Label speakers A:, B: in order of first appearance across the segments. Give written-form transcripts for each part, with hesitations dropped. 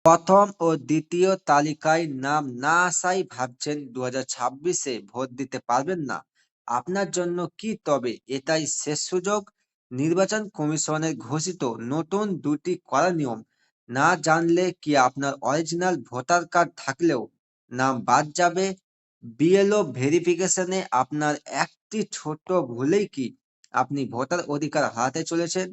A: প্রথম ও দ্বিতীয় তালিকায় নাম না আসায় ভাবছেন ২০২৬-এ ভোট দিতে পারবেন না। আপনার জন্য কি তবে এটাই শেষ সুযোগ? নির্বাচন কমিশনের ঘোষিত নতুন ২টি কড়া নিয়ম না জানলে কি আপনার অরিজিনাল ভোটার কার্ড থাকলেও নাম বাদ যাবে? বিএলও ভেরিফিকেশনে আপনার একটি ছোট ভুলেই কি আপনি ভোটার অধিকার হারাতে চলেছেন?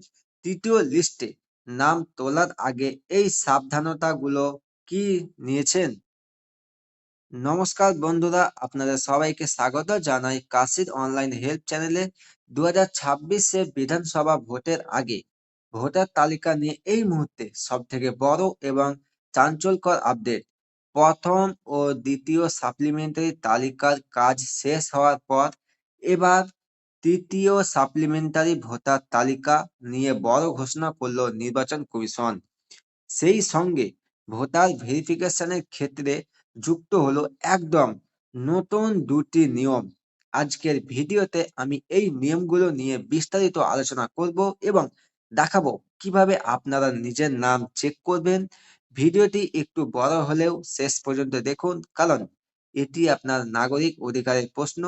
A: তৃতীয় লিস্টে নাম তোলার আগে এই সাবধানতাগুলো কি নিয়েছেন? নমস্কার বন্ধুরা, আপনাদের সবাইকে স্বাগত জানাই কাশির অনলাইন হেল্প চ্যানেলে। ২০২৬-এ বিধানসভা ভোটের আগে ভোটার তালিকা নিয়ে এই মুহূর্তে সবথেকে বড় এবং চাঞ্চল্যকর আপডেট। প্রথম ও দ্বিতীয় সাপ্লিমেন্টারি তালিকার কাজ শেষ হওয়ার পর এবার তৃতীয় সাপ্লিমেন্টারি ভোটার তালিকা নিয়ে বড় ঘোষণা করল নির্বাচন কমিশন। সেই সঙ্গে ভোটার ভেরিফিকেশনের ক্ষেত্রে যুক্ত হলো একদম নতুন ২টি নিয়ম। আজকের ভিডিওতে আমি এই নিয়মগুলো নিয়ে বিস্তারিত আলোচনা করব এবং দেখাবো কিভাবে আপনারা নিজের নাম চেক করবেন। ভিডিওটি একটু বড় হলেও শেষ পর্যন্ত দেখুন, কারণ এটি আপনার নাগরিক অধিকারের প্রশ্ন।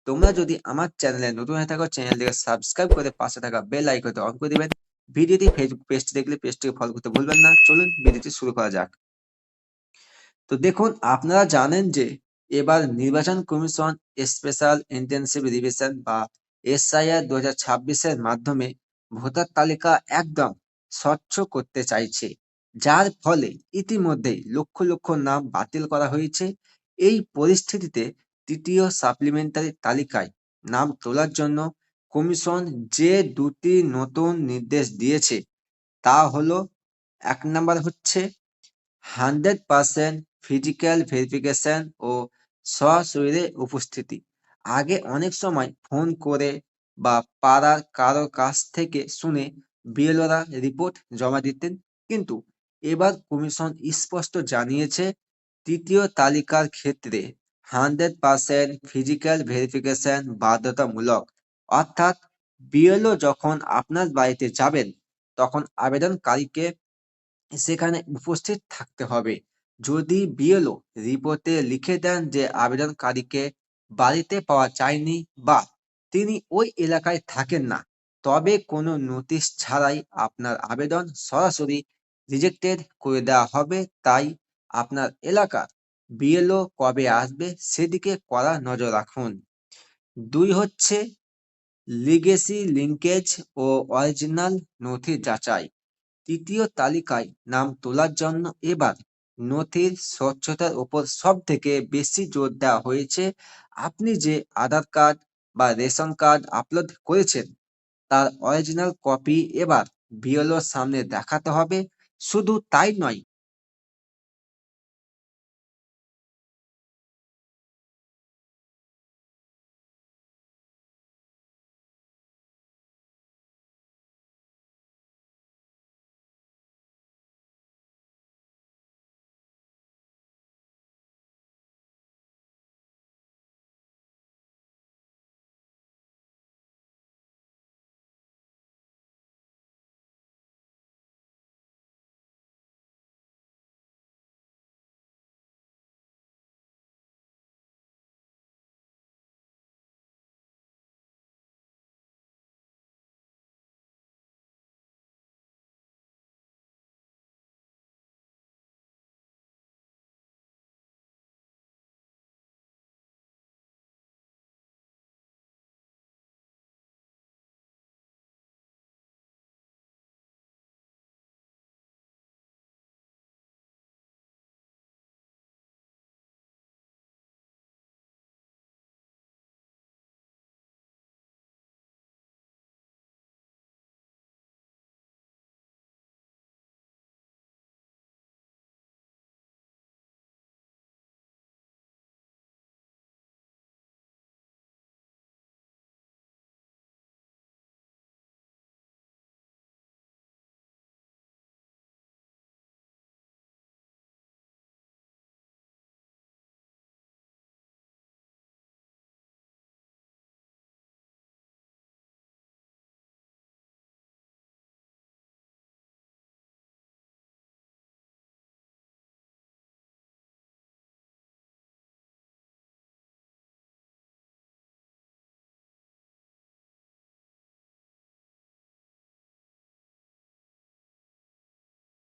A: তোমরা যদি আমার চ্যানেলে নতুন হয়ে থাকো, চ্যানেলটিকে সাবস্ক্রাইব করে পাশে থাকা বেল আইকনটি অন করে দিবেন। ভিডিওটি ফেসবুক পেজটি দেখলে পেজটিকে ফলো করতে ভুলবেন না। চলুন ভিডিওটি শুরু করা যাক। তো দেখুন, আপনারা জানেন যে এবার নির্বাচন কমিশন স্পেশাল ইন্টেনসিভ রিভিশন বা এসআইআর ২০২৬-এর মাধ্যমে ভোটার তালিকা একদম স্বচ্ছ করতে চাইছে, যার ফলে ইতিমধ্যেই লক্ষ লক্ষ নাম বাতিল করা হয়েছে। এই পরিস্থিতিতে তৃতীয় সাপ্লিমেন্টারি তালিকায় নাম তোলার জন্য কমিশন যে ২টি নতুন নির্দেশ দিয়েছে তা হলো, ১ নাম্বার হচ্ছে 100% ফিজিক্যাল ভেরিফিকেশন ও সশরীরে উপস্থিতি। আগে অনেক সময় ফোন করে বা পাড়ার কারো কাছ থেকে শুনে বিএলওরা রিপোর্ট জমা দিতেন, কিন্তু এবার কমিশন স্পষ্ট জানিয়েছে তৃতীয় তালিকার ক্ষেত্রে 100% ফিজিক্যাল ভেরিফিকেশন বাধ্যতামূলক। অর্থাৎ বিএলও যখন আপনার বাড়িতে যাবেন তখন আবেদনকারীকে সেখানে উপস্থিত থাকতে হবে। যদি বিএলও রিপোর্টে লিখে দেন যে আবেদনকারীকে বাড়িতে পাওয়া যায়নি বা তিনি ওই এলাকায় থাকেন না, তবে কোনো নোটিশ ছাড়াই আপনার আবেদন সরাসরি রিজেক্টেড করে দেওয়া হবে। তাই আপনার এলাকার বিএলও কবে আসবে সেদিকে কড়া নজর রাখুন। ২ হচ্ছে লিগেসি লিঙ্কেজ ও অরিজিনাল নথি যাচাই। তৃতীয় তালিকায় নাম তোলার জন্য এবার নথির স্বচ্ছতার উপর সব থেকে বেশি জোর দেওয়া হয়েছে। আপনি যে আধার কার্ড বা রেশন কার্ড আপলোড করেছেন তার অরিজিনাল কপি এবার বিএলওর সামনে দেখাতে হবে। শুধু তাই নয়,